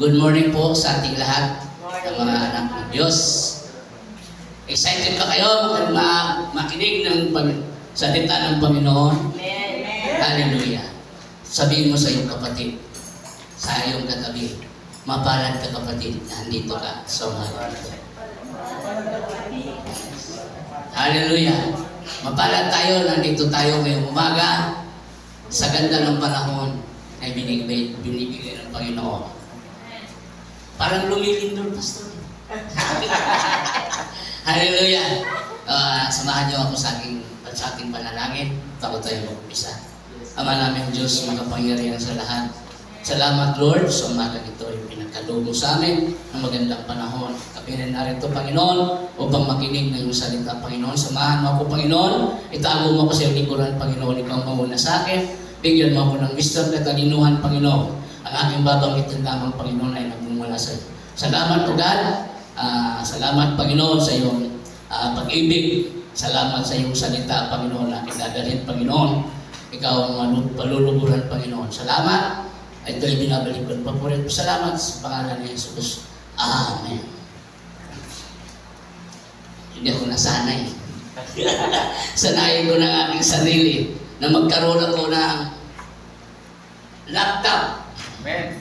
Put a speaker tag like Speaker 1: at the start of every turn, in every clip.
Speaker 1: Good morning po sa ating lahat ng mga anak ng Diyos. Excited ba kayo makinig ng salita ng Panginoon?
Speaker 2: Amen.
Speaker 1: Hallelujah. Sabihin mo sa iyong kapatid, sa iyong katabi, mapalad ka kapatid, nandito ka sa umaga. Hallelujah. Mapalad tayo, nandito tayo ngayong umaga sa ganda ng panahon ay binibigay ng Panginoon. Parang lumilindol, Pastor. Hallelujah. Samahan niyo ako sa ating panalangin. Bago tayo mag-umpisa. Ama namin Diyos, makapangyarihan sa lahat. Salamat Lord sa umaga ito yung pinagkaloob mo sa amin ng magandang panahon. Kami rin narito Panginoon upang makinig ng iyong salita Panginoon. Samahan mo ako Panginoon. Itago mo ako sa iyong likuran Panginoon. Ikaw ang mauna sa akin. Bigyan mo ako ng wisdom at talinuhan Panginoon. Ang aking babanggit ng damang Panginoon ay nagmumula sa iyo. Salamat o God. Salamat Panginoon sa iyong pag-ibig. Salamat sa iyong salita Panginoon na kinadalhin Panginoon. Ikaw ang paluluburan Panginoon. Salamat. Ito ay binabalik ko. Papurit po. Salamat sa pangalan ni Jesus. Amen. Hindi ako nasanay. Sanayin ko ng aking sarili na magkaroon ako ng laptop.
Speaker 3: Amen.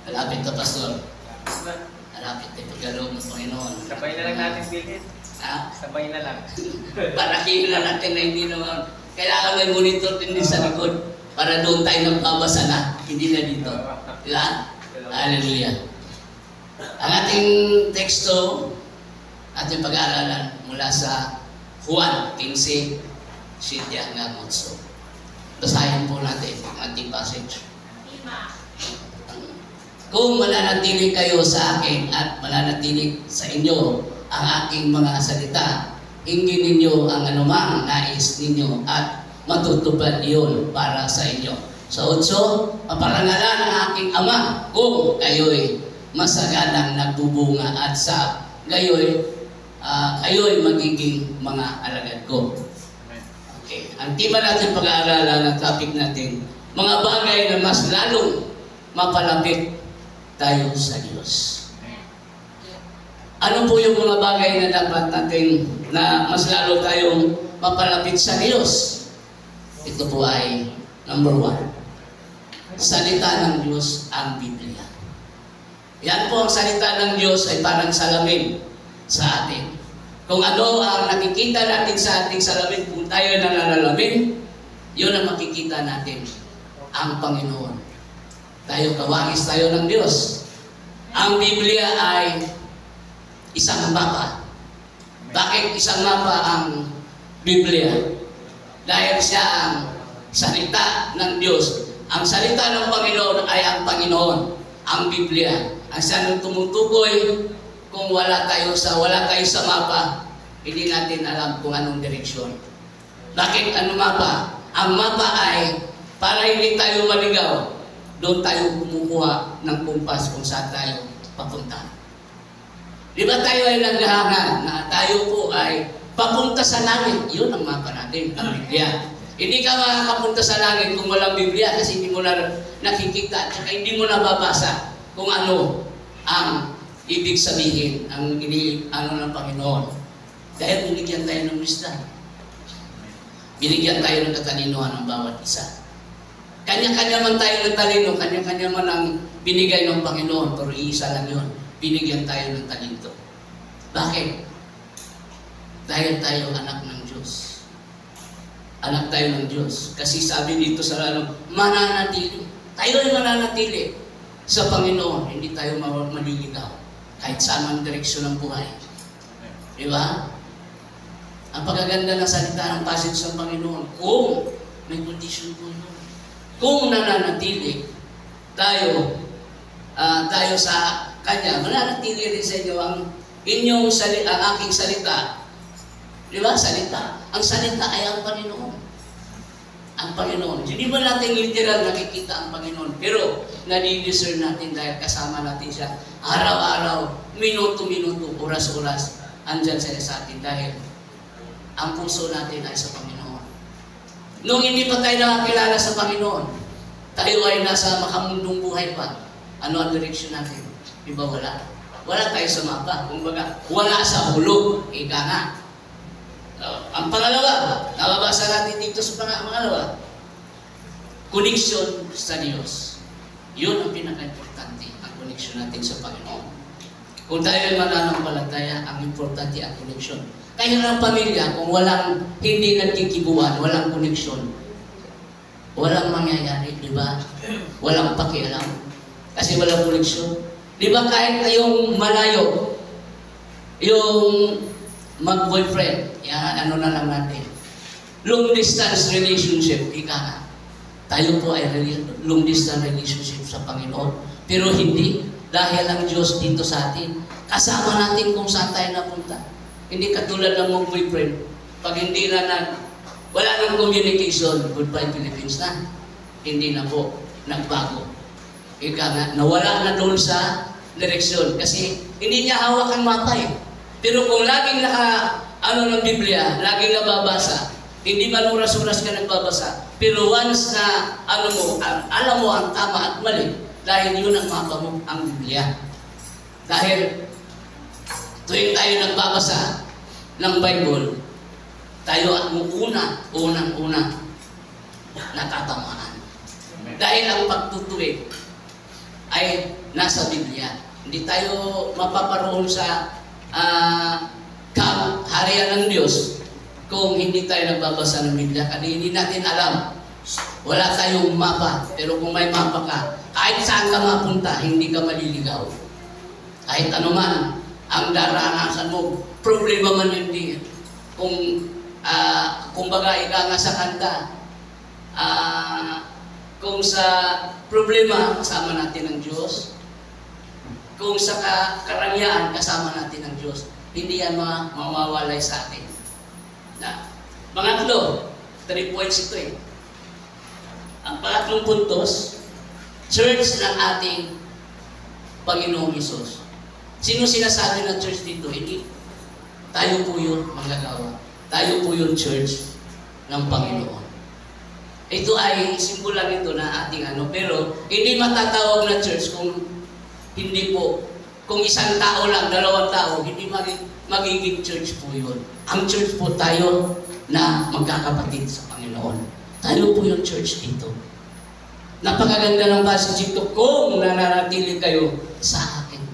Speaker 1: Malapit na, Pastor. Malapit na pagkaroon ng Panginoon.
Speaker 3: Sabay na lang natin bilhin.
Speaker 1: Ha?
Speaker 3: Sabay na lang.
Speaker 1: Paraking na natin na hindi naman. Kailangan may monitor din sa likod para doon tayo nagbabasa na. Hindi na dito. Diba? Hallelujah. Ang ating teksto, ating pag-aaralan mula sa Juan 15, 7 hanggang 8. Basahin po natin ang ating passage. Kung mananatili kayo sa akin at mananatili sa inyo ang aking mga salita, hingin ninyo ang anumang nais ninyo at matutupad iyon para sa inyo. Sa 8, maparangalan ang aking Ama kung kayo'y masaganang nagbubunga at sa kayo'y magiging mga alagad ko. Okay. Ang tema natin pag-aaralan, ang topic natin, mga bagay na mas lalong mapalapit tayo sa Diyos. Ano po yung mga bagay na dapat natin na mas lalo tayong mapalapit sa Diyos? Ito po ay number 1. Salita ng Diyos ang Biblia. Yan po ang salita ng Diyos ay parang salamin sa atin. Kung ano ang nakikita natin sa ating salamin, kung tayo nananalamin, yun ang makikita natin, ang Panginoon. Tayo kawangis tayo ng Diyos. Ang Biblia ay isang mapa. Bakit isang mapa ang Biblia? Dahil siya ang salita ng Diyos. Ang salita ng Panginoon ay ang Panginoon, ang Biblia. Ang siya nung tumutukoy, kung wala tayo sa mapa, hindi natin alam kung anong direksyon. Bakit ano mapa? Ang mapa ay para hindi tayo maligaw. Doon tayo kumukuha ng kumpas kung saan tayo papunta. Di ba tayo ay naghahangan na tayo po ay papunta sa langit? Yun ang mapa natin, ang Biblia. Hindi ka makakapunta sa langit kung walang Biblia kasi hindi mo na nakikita at saka hindi mo nababasa kung ano ang ibig sabihin, ang ng Panginoon. Dahil binigyan tayo ng wisdom. Binigyan tayo ng katalinuhan ng bawat isa. Kanya-kanya man tayo ng talino, kanya-kanya man ang binigay ng Panginoon, pero iisa lang yun. Binigyan tayo ng talento. Bakit? Dahil tayo anak ng Diyos. Anak tayo ng Diyos. Kasi sabi dito sa mananatili. Tayo ay mananatili sa Panginoon. Hindi tayo maliligaw. Kahit saan ang direksyon ng buhay. Di ba? Ang pagaganda ng salita ng passage ng Panginoon, kung may condition po yun. Kung nananatili tayo sa Kanya, mananatili rin sa inyo ang aking salita. Di ba? Salita. Ang salita ay ang Panginoon. Ang Panginoon. Hindi ba natin literal nakikita ang Panginoon? Pero nadidiscern natin dahil kasama natin siya. Araw-araw, minuto-minuto, oras-oras, andyan siya sa atin dahil ang puso natin ay sa Panginoon. Nung hindi pa tayo nakakilala sa Panginoon, tayo ay nasa makamundong buhay pa. Ano ang direksyon natin? Di ba wala? Wala tayo sa mapa. Kumbaga, wala sa hulog. Ika nga. Ang pangalawa, nababasa natin dito sa pangalawa, connection sa Diyos. Yun ang pinaka-importante, ang connection natin sa Panginoon. Kung tayo ay mananampalataya, ang importante ang connection. Kaya ng pamilya, kung hindi nagkikibuan, walang connection, walang mangyayari, di ba? Walang pakialam. Kasi walang connection. Di ba kahit kayong malayo, yung mag-boyfriend, yan, ano na lang natin. Long distance relationship, ika nga. Tayo po ay long distance relationship sa Panginoon. Pero hindi, dahil ang Diyos dito sa atin, kasama natin kung saan tayo napunta. Hindi katulad ng mga boyfriend, pag hindi na wala nang communication, goodbye Philippines na. Hindi na po, nagbago. Ika nga, nawala na doon sa direksyon. Kasi hindi niya hawak ang mapa eh. Pero kung laging ng Biblia, laging nababasa, hindi man oras-oras ka nagbabasa, pero once na alam mo ang tama at mali, dahil yun ang mapa mo, ang Biblia. Dahil tuwing tayo nagbabasa ng Bible, tayo ang unang-una natatamaan. Dahil ang pagtutuwid ay nasa Biblia. Hindi tayo mapaparoon sa kaharian ng Diyos kung hindi tayo nagbabasa ng Biblia. Kasi hindi natin alam. Wala tayong mapa. Pero kung may mapa ka, kahit saan ka mapunta, hindi ka maliligaw. Kahit ano man ang daranasan mo, problema man hindi. Kung baga ika nga sa kanta, kung sa problema, kasama natin ang Diyos. Kung sa karangyaan, kasama natin ang Diyos. Hindi yan mawawalay sa atin. Pangatlo, 3 points ito eh. Ang pangatlong puntos, church ng ating Panginoong Hesus. Sino sinasabi ng church dito? Hindi. Tayo po yun, manggagawa. Tayo po yung church ng Panginoon. Ito ay simbolan ito na ating pero hindi matatawag na church kung hindi po, kung isang tao lang, 2 tao, hindi magiging church po yun. Ang church po tayo na magkakapatid sa Panginoon. Tayo po yung church dito. Napakaganda ng passage ito kung nananatili kayo sa akin.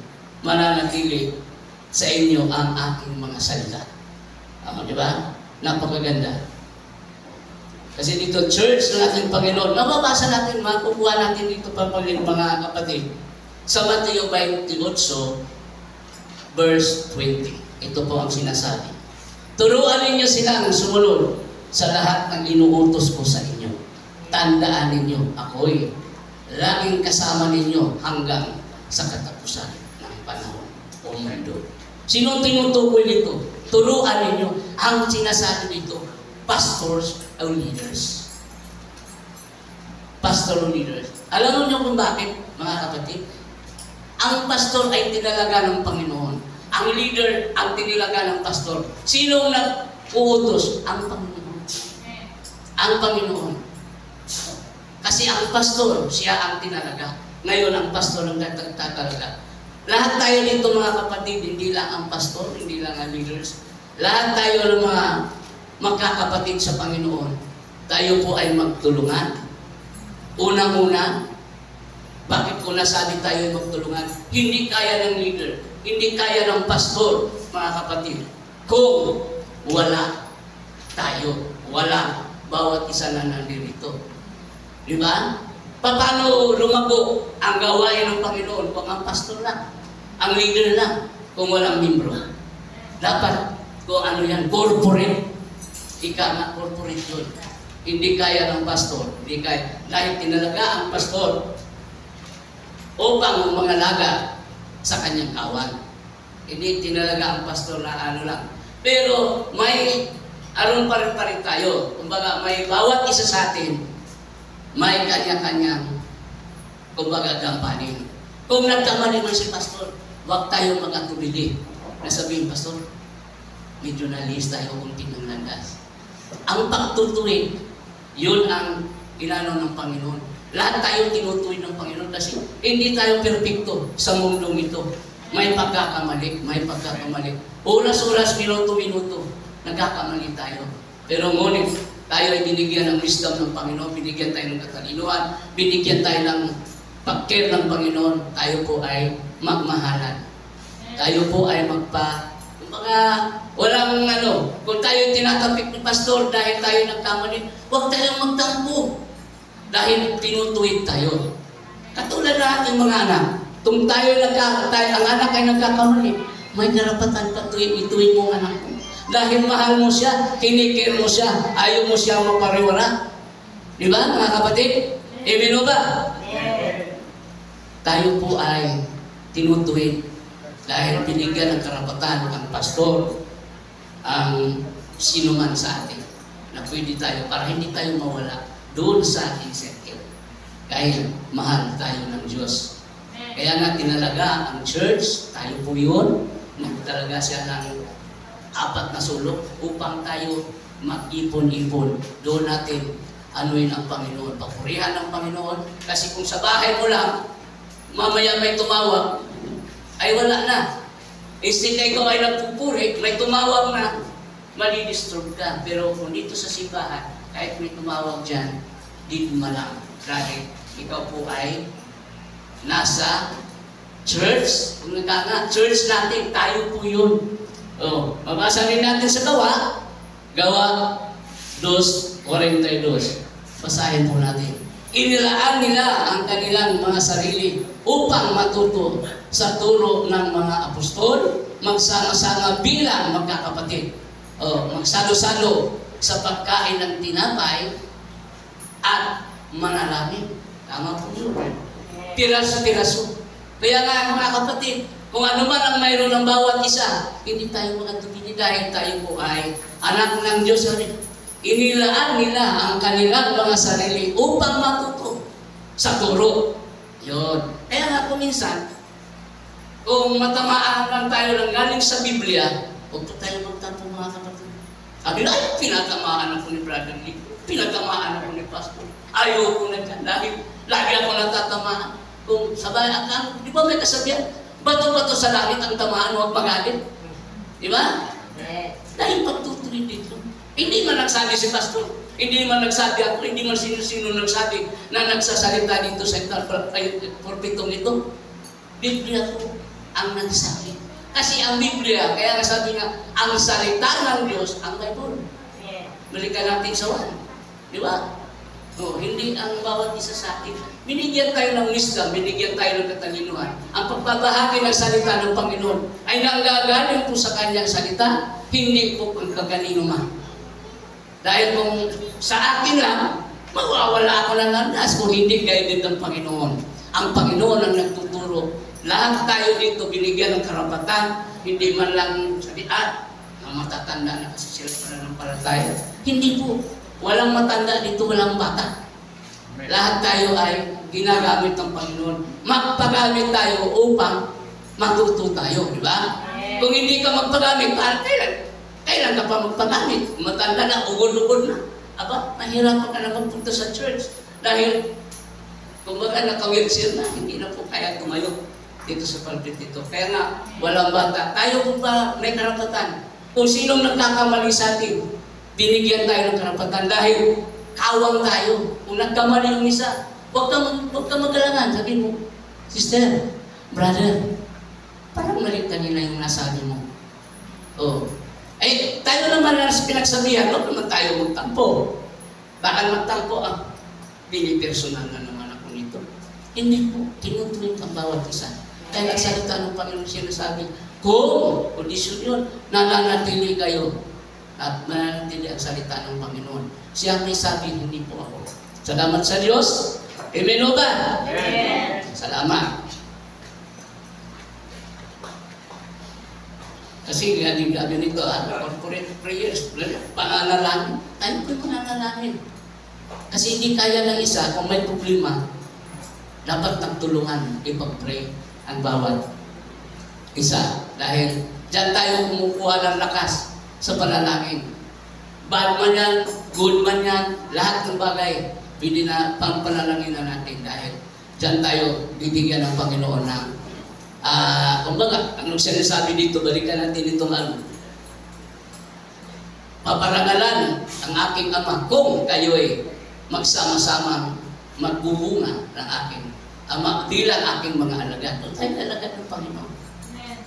Speaker 1: Mananatili sa inyo ang aking mga salita. Di ba? Napakaganda. Kasi dito, church ng ating Panginoon, nababasa natin, makukuha natin dito mga kapatid. Sa Mateo 28, verse 20. Ito po ang sinasabi. Turuan ninyo silang sumunod sa lahat ng inuutos ko sa inyo. Tandaan ninyo, ako'y laging kasama ninyo hanggang sa katapusan ng panahon o mundo. Sino tinutukoy nito? Turuan ninyo. Ang sinasabi dito, pastors o leaders. Pastor o leaders. Alam niyo kung bakit, mga kapatid? Ang pastor ay tinalaga ng Panginoon. Ang leader ang tinilaga ng pastor. Sino ang nag-uutos? Ang Panginoon. Ang Panginoon. Kasi ang pastor, siya ang tinalaga. Ngayon, ang pastor ang tatalaga. Lahat tayo dito mga kapatid, hindi lang ang pastor, hindi lang ang leaders. Lahat tayo ng mga magkakapatid sa Panginoon. Tayo po ay magtulungan. Unang-una, bakit ko nasabi tayo ay magtulungan? Hindi kaya ng leader, hindi kaya ng pastor, mga kapatid. Kung wala tayo, wala bawat isa na nandito. Di ba? Paano lumago ang gawain ng Panginoon kung ang pastor lang, ang leader lang, kung walang membro? Dapat, kung ano yan, corporate. Ika nga, corporate yun. Hindi kaya ng pastor. Hindi kaya. Dahil tinalaga ang pastor upang mangalaga sa kanyang kawan. Hindi tinalaga ang pastor na lang. Pero may aron pa rin tayo. Kumbaga, may bawat isa sa atin, may kanya-kanyang kumbaga gampanin. Kung nagkamali man si pastor, huwag tayong mag-atubili na sabihin, pastor, medyo nalis tayo kunting ng landas. Ang pagtutuwid, yun ang inano ng Panginoon. Lahat tayo tinutuwid ng Panginoon kasi hindi tayo perfecto sa mundong ito. May pagkakamali, may pagkakamali. Oras-oras, minuto-minuto, nagkakamali tayo. Pero ngunit, tayo ay binigyan ng wisdom ng Panginoon, binigyan tayo ng katalinuhan, binigyan tayo ng pag-care ng Panginoon, tayo po ay magmahalan. Tayo po ay kumbaga, walang kung tayo tinatapik ni Pastor dahil tayo nagkamali, huwag tayong magtampo. Dahil tinutuwid tayo. Katulad na ating mga anak, kung ang anak ay nagkakamali, may karapatan ka ituwid mo ang anak mo. Dahil mahal mo siya, kinikir mo siya, ayaw mo siya mapariwara. Di ba, mga kapatid? Amen o ba? Tayo po ay tinutuwid dahil binigyan ng karapatan ang pastor, ang sino man sa atin, na pwede tayo, para hindi tayo mawala doon sa ating circle. Dahil mahal tayo ng Diyos. Kaya nga tinalaga ang church, tayo po yun, nagtalaga siya ng 4 na sulok upang tayo mag-ipon-ipon. Doon natin anuin ang Panginoon, papurihan ng Panginoon. Kasi kung sa bahay mo lang, mamaya may tumawag, ay wala na. Instead na ikaw ay nagpupuri, may tumawag na, mali-disturb ka. Pero kung dito sa simbahan, kahit may tumawag dyan, di malang. Dahil ikaw po ay nasa church. Kung church natin, tayo po yun. Mabasa rin natin sa Gawa 2:42. Basahin po natin. Inilaan nila ang kanilang mga sarili upang matuto sa turo ng mga apostol, magsama-sama bilang magkakapatid, magsalo-salo sa pagkain ng tinapay at manalangin. Tama po yun. Piraso-piraso. Kaya nga mga kapatid, kung ano man ang mayroon ng bawat isa, hindi tayo magtutuli dahil tayo po ay anak ng Diyos. Inilaan nila ang kanilang mga sarili upang matuto sa turo. Yun. Kaya nga po minsan, kung matamaan lang tayo ng galing sa Biblia, huwag po tayo magtampo mga kapatid. Sabi na, ay, pinatamaan ako ni Brother Lee, pinatamaan ako ni Pastor. Ayaw ko na dyan, dahil lagi ako natatamaan. Kung sabay di ba may kasabihan? Bato-bato sa langit ang tamaan, huwag magalit. Di ba? Dahil pagtutuloy dito. Hindi man nagsabi si Pastor, hindi man nagsabi ako, hindi man sino-sino nagsabi na nagsasalita dito sa pulpitong ito. Biblia po ang nagsabi. Kasi ang Biblia, kaya nasabi nga, ang salita ng Diyos, ang Bible. Balikan natin sa 1. Di ba? Hindi ang bawat isa sa atin. Binigyan tayo ng wisdom, binigyan tayo ng katalinuhan. Ang pagbabahagi ng salita ng Panginoon ay nanggagaling po sa kanyang salita, hindi po ang kaganino man. Dahil kung sa akin lang, mawawala ako ng landas kung hindi guided ng Panginoon. Ang Panginoon ang nagtuturo. Lahat tayo dito binigyan ng karapatan, hindi man lang sabihan, na matatanda na kasi sila pananampalataya. Hindi po. Walang matanda dito, walang bata. Lahat tayo ay ginagamit ng Panginoon. Magpagamit tayo upang matuto tayo, di ba? Kung hindi ka magpagamit, kailan ka pa magpagamit? Matanda na, ugod-ugod na. Aba, nahirapan ka na magpunta sa church. Dahil, kumbaga naka-wheelchair na, hindi na po kaya tumayo dito sa pulpit ito. Kaya nga, walang bata. Tayo po ba may karapatan? Kung sinong nagkakamali sa atin, binigyan tayo ng karapatan dahil kawang tayo. Kung nagkamali yung isa, huwag ka magalangan. Sabi mo, sister, brother, parang mali kanina yung nasabi mo. Tayo naman na pinagsabihan, huwag naman tayo magtampo. Bakal magtampo binipersonal na naman ako nito. Hindi po, tinutuloy ang bawat isa. Kaya nagsalita ng Panginoon siya nasabi, kung kondisyon yun, nananatili kayo at mananatili ang salita ng Panginoon. Siya may sabi, hindi po ako. Salamat sa Diyos. Amen o ba? Amen. Salamat. Kasi gabi nito, corporate prayers, pananalangin. Tayo po pananalangin. Kasi hindi kaya ng isa, kung may problema, dapat nagtulungan, ipag-pray ang bawat isa. Dahil dyan tayo kumukuha ng lakas sa panalangin. Bad man yan, good man yan, lahat ng bagay, Pwede na panalangin na natin dahil dyan tayo bibigyan ng Panginoon ng kumbaga, anong sinasabi dito, balikan natin itong paparangalan ang aking Ama kung kayo'y magsama-sama magbubunga ng aking Ama bilang aking mga alagad. Tayo alagad ng Panginoon.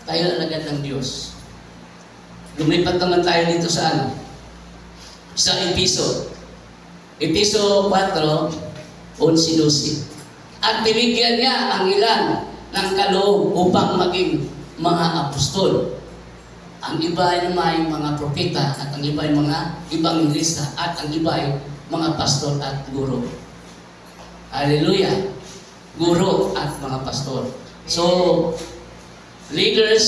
Speaker 1: Tayo alagad ng Diyos. Lumipat naman tayo dito sa sa Episo. Episo 4, 11-12. At binigyan niya ang ilan ng kaloob upang maging mga apostol. Ang iba ay may mga propeta at ang iba ay mga ebangelista at ang iba ay mga pastor at guro. Hallelujah! Guro at mga pastor. So, leaders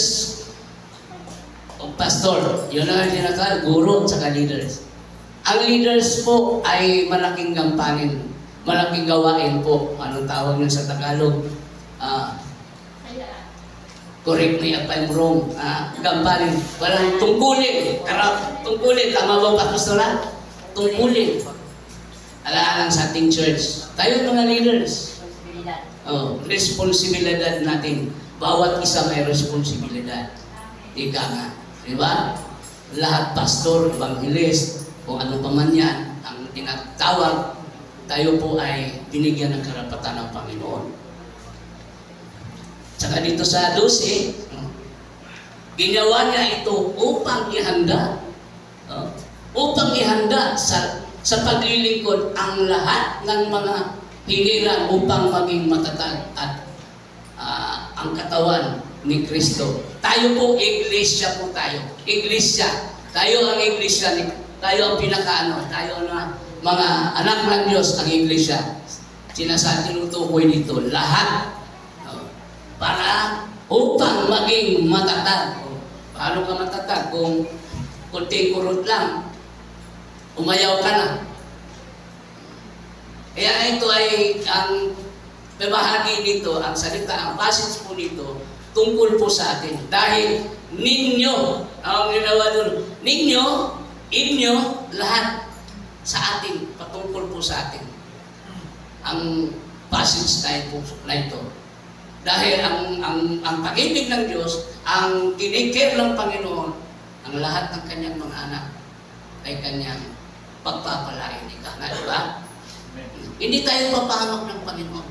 Speaker 1: o pastor, yun ang tinatawag, guro at saka leaders. Ang leaders po ay malaking gampanin, malaking gawain po. Anong tawag yun sa Tagalog? Correct me if I'm wrong. Gampanin. Walang tungkulin. Tungkulin. Tama ba pa, Pastoral? Tungkulin. Alaalang sa ating church. Tayo mga leaders. Responsibilidad natin. Bawat isa may responsibilidad. Ika nga. Diba? Lahat pastor, evangelist, kung ano pa man yan, ang tinatawag, tayo po ay binigyan ng karapatan ng Panginoon. Saka dito sa 12, ginawa niya ito upang ihanda. Upang ihanda sa paglilingkod ang lahat ng mga hiniran upang maging matatag at ang katawan ni Kristo. Tayo po, iglesia po tayo. Iglesia. Tayo ang iglesia. Tayo ang pinakaano. Tayo na mga anak ng Diyos ang iglesia. Tinutukoy dito. Lahat. Para upang maging matatag. Paano ka matatag? Kung kunting kurot lang, umayaw ka na. Kaya ito ay ang bahagi dito, ang salita, ang passage po dito, tungkol po sa atin. Dahil ninyo, ang ginawa doon, ninyo, inyo, lahat sa atin, patungkol po sa atin. Ang passage na ito. Dahil ang pag-ibig ng Diyos, ang kinikir ng Panginoon, ang lahat ng kanyang mga anak ay kanyang pagpapalain. Ika nga, diba? Hindi tayo papahamak ng Panginoon.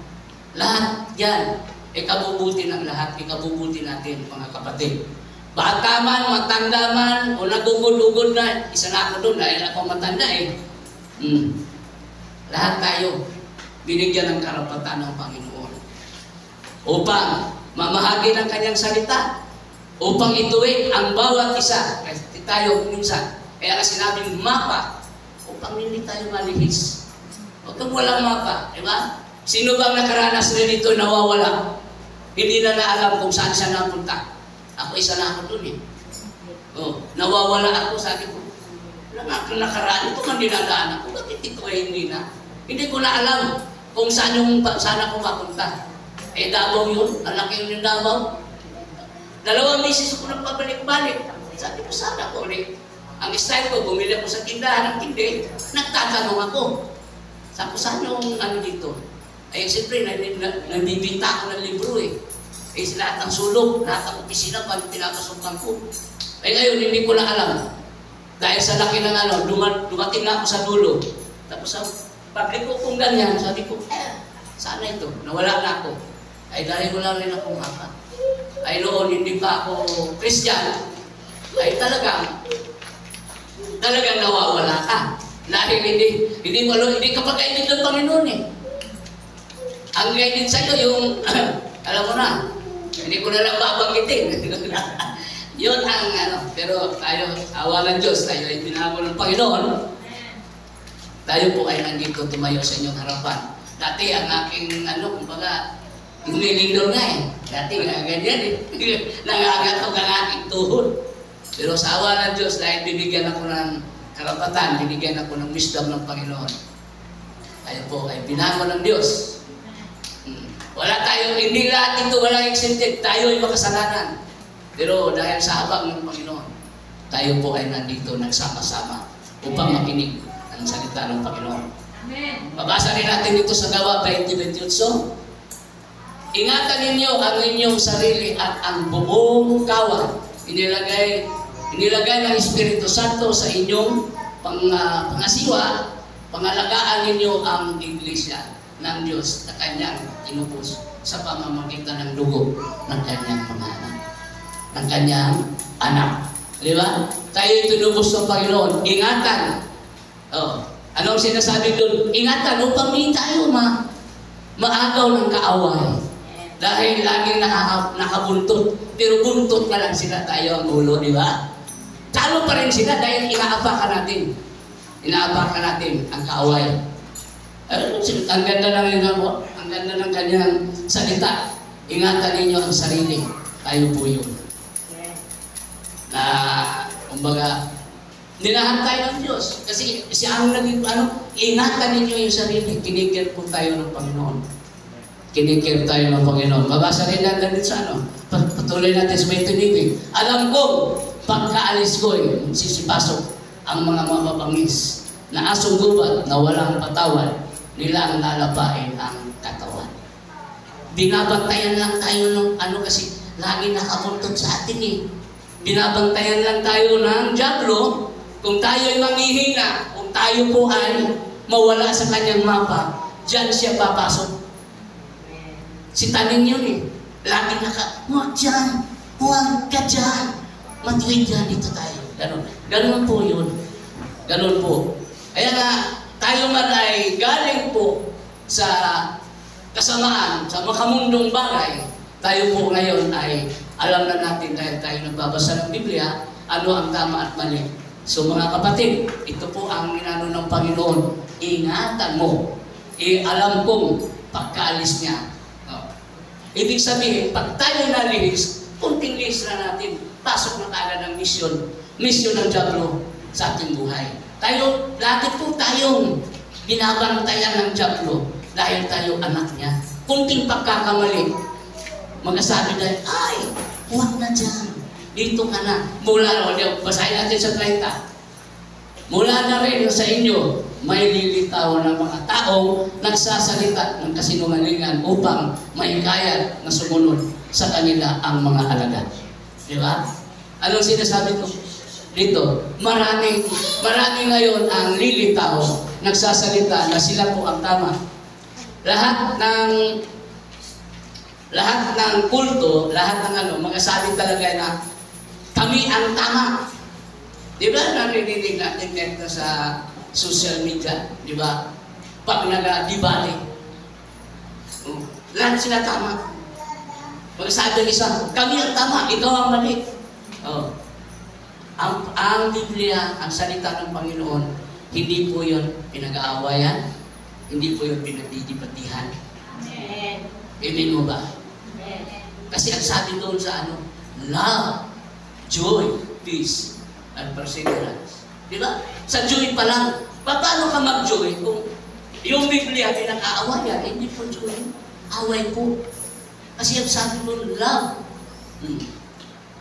Speaker 1: Lahat yan, ikabubuti ng lahat, ikabubuti natin, mga kapatid. Bata man, matanda man, o nagugod-ugod na, isa na ako doon, dahil ako matanda eh. Lahat tayo, binigyan ng karapatan ng Panginoon. Upang mamahagi ng kanyang salita, upang ituwid ang bawat isa. Kasi tayo minsan, kaya nga sinabing mapa, upang hindi tayo malihis. Huwag kang walang mapa, di ba? Sino bang nakaranas na dito nawawala? Hindi na naalam kung saan siya napunta. Ako isa na ako dun eh. Nawawala ako, sabi ko, wala nga akong nakaraan, ito man dinadaan ako, bakit ito ay hindi na? Hindi ko na alam kung saan ako mapunta. Eh, Davao yun. Malaki yun yung Davao. 2 beses ako nagpabalik-balik. Sabi ko, sana ko ulit. Ang style ko, bumili ako sa tindahan ng tindi. Nagtatanong ako. Sabi ko, saan yung ano dito? Ay, siyempre, nandibinta ako ng libro eh. Eh, lahat ng sulog, lahat ng opisina, pag tinapasukan ko. Eh, ngayon, hindi ko na alam. Dahil sa laki ng ano, dumating na ako sa dulo. Tapos sa pagliko kong ganyan, sabi ko, sana ito, nawala na ako. Ay dahil wala rin akong mapa. Ay noon hindi pa ako Christian. Ay talagang nawawala ka. Dahil hindi ka pag-guided ng Panginoon eh. Ang guided sa'yo yung, alam mo na, hindi ko na lang babanggitin. Yun ang ano, pero tayo, awa ng Diyos, tayo ay pinako ng Panginoon. Tayo po ay nandito tumayo sa inyong harapan. Dati ang aking ano, kumbaga, humilingdor nga eh. Dati nga ganyan eh. Nangagat ang aking tuhod. Pero sa awa ng Diyos, dahil binigyan ako ng karapatan, binigyan ako ng wisdom ng Panginoon. Tayo po ay pinako ng Diyos. Wala tayo, hindi lahat ito walang exempted. Tayo ay makasalanan. Pero dahil sa habang ng Panginoon, tayo po ay nandito nagsama-sama upang makinig ang salita ng Panginoon. Mabasa rin natin dito sa Gawa 20:28. Ingatan ninyo ang inyong sarili at ang buong kawan. Inilagay ng Espiritu Santo sa inyong pangasiwa, pangalagaan ninyo ang iglesia ng Diyos na kanyang inubos sa pamamagitan ng dugo ng kanyang mga anak. Ng kanyang anak. Di ba? Tayo tinubos ng Panginoon. Ingatan. Anong sinasabi doon? Ingatan upang hindi tayo maagaw ng kaaway. Dahil laging nakabuntot. Pero buntot na lang sila, tayo ang ulo, di ba? Talo pa rin sila dahil inaapakan natin. Inaapakan natin ang kaaway. Ang ganda ng kanyang salita. Ingatan ninyo ang sarili. Tayo po yun. Na, kumbaga, ninahan tayo ng Diyos. Kasi siya ang naging, ingatan ninyo yung sarili. Kinikir po tayo ng Panginoon. Kinikir tayo ng Panginoon. Mabasa rin natin sa patuloy natin sa may tinipig. Alam ko, pagkaalis ko sisipasok ang mga mapapangis na asong gubat na walang patawan, nila ang lalapain ang katawan. Binabantayan lang tayo ng kasi lagi nakabuntot sa atin eh. Binabantayan lang tayo ng diablo kung tayo ay manghihina, kung tayo po ay mawala sa kanyang mapa, diyan siya papasok. Si tanin yun eh. Lagi huwag dyan, huwag ka dyan. Matuwid dyan, dito tayo. Ganun po yun. Ganun po. Kaya nga, tayo man ay galing po sa kasamaan, sa makamundong bagay, tayo po ngayon ay alam na natin dahil tayo nagbabasa ng Biblia, ano ang tama at mali. So mga kapatid, ito po ang inano ng Panginoon. Ingatan mo. Alam kong pagkaalis niya. Ibig sabihin, pag tayo nalihis, kunting lihis na natin, pasok na tayo ng misyon. Misyon ng diablo sa ating buhay. Tayo, lagi po tayong binabantayan ng diablo dahil tayo anak niya. Kunting pagkakamali, magsasabi na, ay, huwag na dyan. Dito ka na. Mula, basahin natin sa 30. Mula na rin sa inyo, may lilitaw ng mga taong nagsasalita ng kasinungalingan upang maikayat na sumunod sa kanila ang mga alagad. Di ba? Anong sinasabi ko? Dito, marami ngayon ang lilitaw, nagsasalita na sila po ang tama. Lahat ng kulto, lahat ng magasabi talaga na kami ang tama. Di ba narinig natin dito sa social media, di ba? Pag nag-debate, lahat sila tama. Magsabi ng isa, kami ang tama, ikaw ang mali. Ang Biblia, ang salita ng Panginoon, hindi po yun pinag-aawayan, hindi po yun pinagdidibatihan. Amen mo ba? Kasi ang sabi doon sa love, joy, peace, and perseverance. Di ba? Sa joy pa lang, paano ka mag-joy kung yung Biblia pinag-aawayan, hindi po joy, away po. Kasi ang sabi doon, love.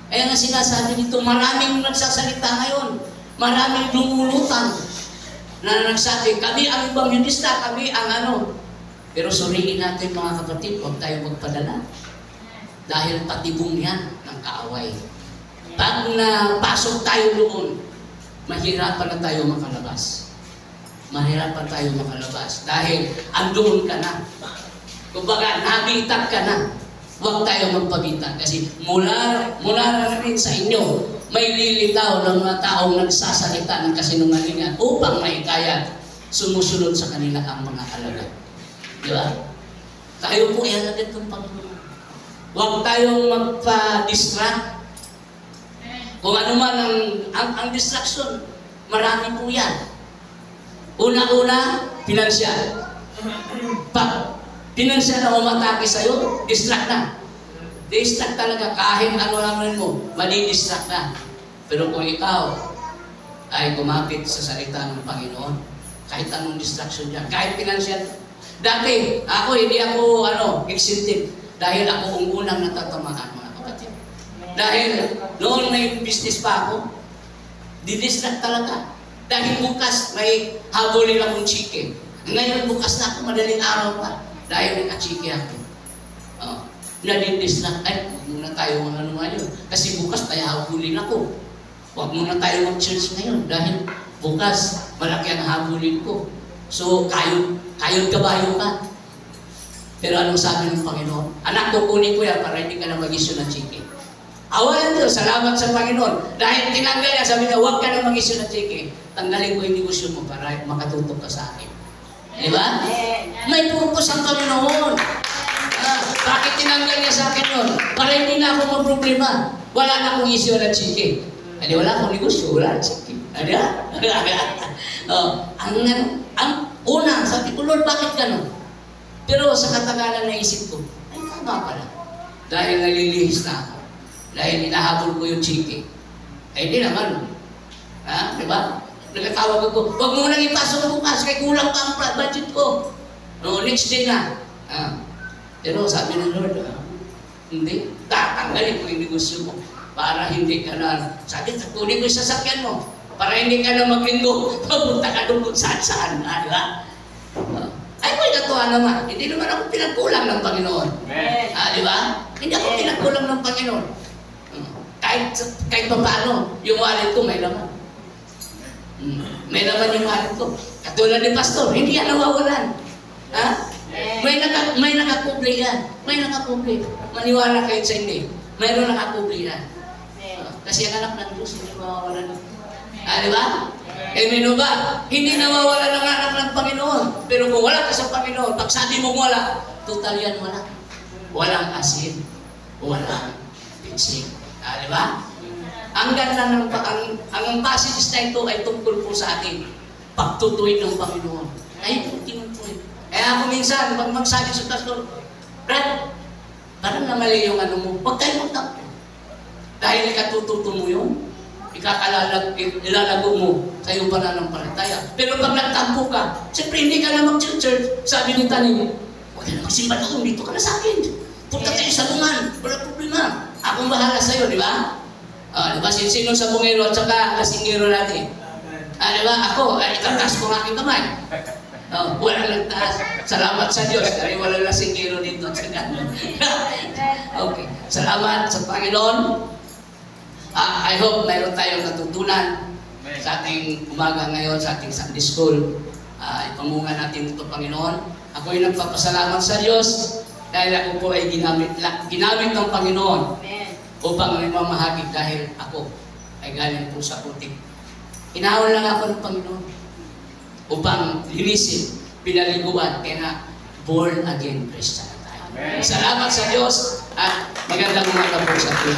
Speaker 1: Kaya nga sinasabi dito, maraming nagsasalita ngayon, maraming lumulutan na nagsabi, kami ang evangelista, kami ang Pero suriin natin mga kapatid, huwag tayo magpadala. Dahil patibong yan ng kaaway. Pag napasok tayo doon, mahirapan na tayo makalabas. Mahirapan tayo makalabas. Dahil andoon ka na. Kumbaga, nabitag ka na. Huwag tayo magpabitan. Kasi mula na rin sa inyo, may lilitaw ng mga taong nagsasalita ng kasinungalingan upang maikayat sumusunod sa kanila ang mga alagad. Di ba? Tayo po ay alagad ng Panginoon. Huwag tayong magpa-distract. Kung ano man ang distraction, marami po yan. Una-una, pinansyal. Pag pinansyal na umatake sa'yo, distract na. Distract talaga. Kahit ano naman mo, madi-distract na. Pero kung ikaw ay kumapit sa salita ng Panginoon, kahit anong distraction dyan, kahit pinansyal. Dati, hindi ako exempted. Dahil ako ang unang natatamaan, mga kapatid. Dahil noon may business pa ako, didistract talaga. Dahil bukas may habulin akong chicken. Ngayon, bukas na ako, madaling araw pa. Dahil nakachiki ako. Nadindis lang, ay, huwag muna tayo mga naman yun. Kasi bukas, habulin ako. Huwag muna tayo mag-church ngayon. Dahil bukas, malaki ang habulin ko. So, kayod kabayo ka. Pero anong sabi ng Panginoon? Anak ko, kunin ko yan para hindi ka na mag-issue ng chiki. Awalan Diyos, salamat sa Panginoon. Dahil tinanggal niya, sabi niya, huwag ka na mag-issue ng chiki. Tanggalin ko yung negosyo mo para makatutok ka sa akin. Di ba? May purpose ang Panginoon. Bakit tinanggal niya sa akin yun? Para hindi na ako magproblema. Wala na akong issue ng chiki. Hindi, wala akong negosyo, wala ng chiki. Hindi ba? Ang una, sabi ko, Lord, bakit gano'n? Pero sa katagalan na isip ko, ay tama pala. Dahil nalilihis na ako. Dahil hinahabol ko yung chiki. Ay di naman. Di ba? Nagkatawag ako, huwag mo nang ipasok bukas, kaya kulang pa ang budget ko. No, next day na. Pero sabi ng Lord, hindi, tatanggalin ko yung negosyo mo para hindi ka na, sabi, kunin ko yung sasakyan mo para hindi ka na maglinggo, papunta ka doon kung saan-saan. Di ba? Ay, may natuwa naman. Hindi naman ako pinagkulang ng Panginoon. Di ba? Hindi ako pinagkulang ng Panginoon. Kahit pa paano, yung wallet ko may laman. May laman yung wallet ko. Katulad ni Pastor, hindi yan nawawalan. May nakakubli yan. May nakakubli. Maniwala kayo sa hindi. Mayroon nakakubli yan. Kasi ang anak ng Diyos, hindi mawawalan. Di ba? Amen ba? Hindi nawawala ng anak ng Panginoon. Pero kung wala ka sa Panginoon, pag sabi mo wala, total yan wala. Walang asin. Walang pinsig. Di ba? Ang ganda ng ang passages na ito ay tungkol po sa atin. Pagtutuwid ng Panginoon. Ay, tinutuwid. Kaya ako minsan, pag magsabi sa pastor, Brad, parang namali yung ano mo, huwag tayo magtampo. Dahil ikatututo mo yun, ilalago mo sa iyong pananampalataya. Pero pag nagtampo ka, siyempre hindi ka na mag-church. Sabi ni Taning, huwag ka na magsimba doon, dito ka na sa akin. Punta tayo sa lungan, wala problema. Akong bahala sa'yo, di ba? Di ba? Sino sa bungero at saka lasingero natin? Di ba? Ako, itatas ko ang aking kamay. Walang nagtaas. Salamat sa Diyos. Dahil walang lasingero dito. Okay. Salamat sa Panginoon. I hope mayroon tayong natutunan sa ating umaga ngayon, sa ating Sunday School. Ipamunga natin ito, Panginoon. Ako ay nagpapasalamat sa Diyos dahil ako po ay ginamit ng Panginoon upang may mamahagig dahil ako ay galing po sa putik. Hinahon lang ako ng Panginoon upang linisin, pinaliguan, kaya na born again Christian tayo. Salamat sa Diyos at magandang umaga po sa atin.